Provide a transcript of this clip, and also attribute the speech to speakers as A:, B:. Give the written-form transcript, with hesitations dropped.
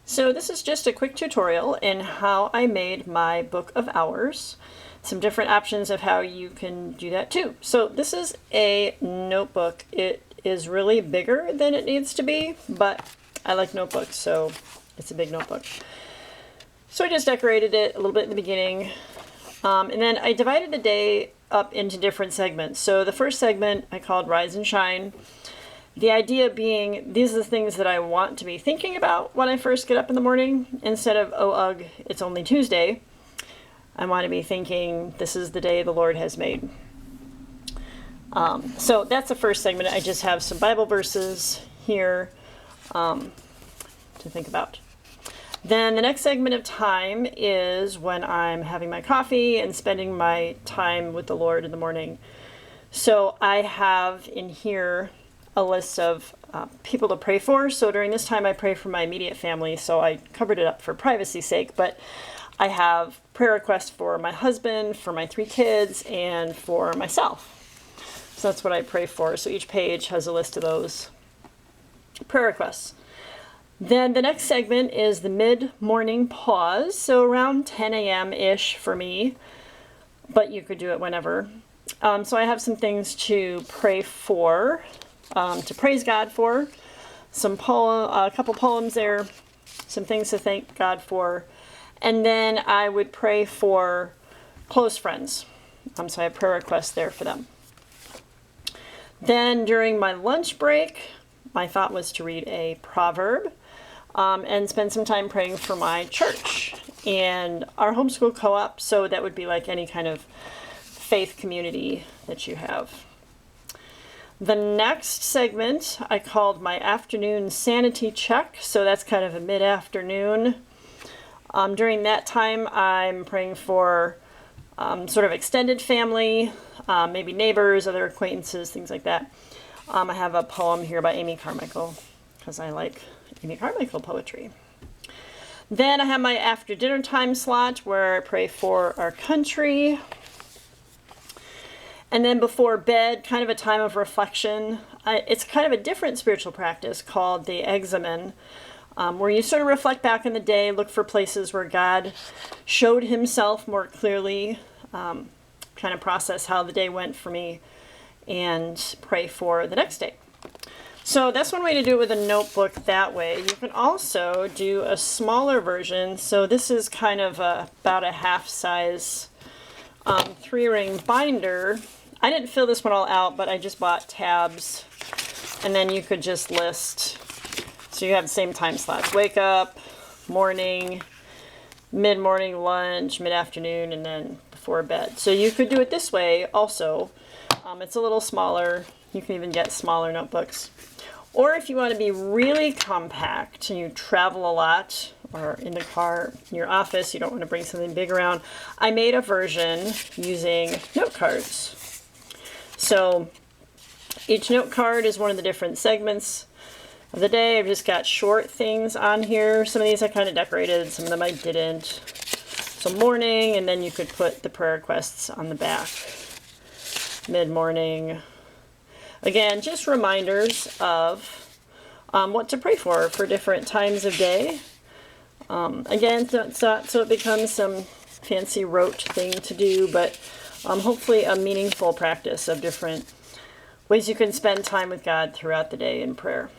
A: So this is just a quick tutorial in how I made my book of hours. Some different options of how you can do that too. So this is a notebook. It is really bigger than it needs to be, but I like notebooks, so it's a big notebook. So I just decorated it a little bit in the beginning. And then I divided the day up into different segments. So the first segment I called Rise and Shine. The idea being, these are the things that I want to be thinking about when I first get up in the morning. Instead of, oh ugh, it's only Tuesday, I want to be thinking, this is the day the Lord has made. So that's the first segment. I just have some Bible verses here to think about. Then the next segment of time is when I'm having my coffee and spending my time with the Lord in the morning. So I have in here a list of people to pray for. So during this time I pray for my immediate family, so I covered it up for privacy's sake, but I have prayer requests for my husband, for my 3 kids, and for myself. So that's what I pray for. So each page has a list of those prayer requests. Then the next segment is the mid-morning pause, so around 10 a.m.-ish for me, but you could do it whenever. So I have some things to pray for, to praise God for, a couple poems there, some things to thank God for, and then I would pray for close friends. So I have prayer requests there for them. Then during my lunch break, my thought was to read a proverb and spend some time praying for my church and our homeschool co-op. So that would be like any kind of faith community that you have. The next segment I called my afternoon sanity check. So that's kind of a mid-afternoon. During that time, I'm praying for sort of extended family, maybe neighbors, other acquaintances, things like that. I have a poem here by Amy Carmichael because I like Amy Carmichael poetry. Then I have my after dinner time slot where I pray for our country. And then before bed, kind of a time of reflection. It's kind of a different spiritual practice called the examen, where you sort of reflect back in the day, look for places where God showed himself more clearly, kind of process how the day went for me, and pray for the next day. So that's one way to do it with a notebook that way. You can also do a smaller version. So this is kind of about a half size 3-ring binder. I didn't fill this one all out, but I just bought tabs, and then you could just list. So you have the same time slots: wake up, morning, mid-morning, lunch, mid-afternoon, and then before bed. So you could do it this way also. It's a little smaller. You can even get smaller notebooks. Or if you want to be really compact and you travel a lot, or in the car, in your office, you don't want to bring something big around, I made a version using note cards. So each note card is one of the different segments of the day. I've just got short things on here. Some of these I kind of decorated, some of them I didn't. So morning, and then you could put the prayer requests on the back. Mid-morning. Again, just reminders of what to pray for different times of day. Again, so it becomes some fancy rote thing to do, but hopefully a meaningful practice of different ways you can spend time with God throughout the day in prayer.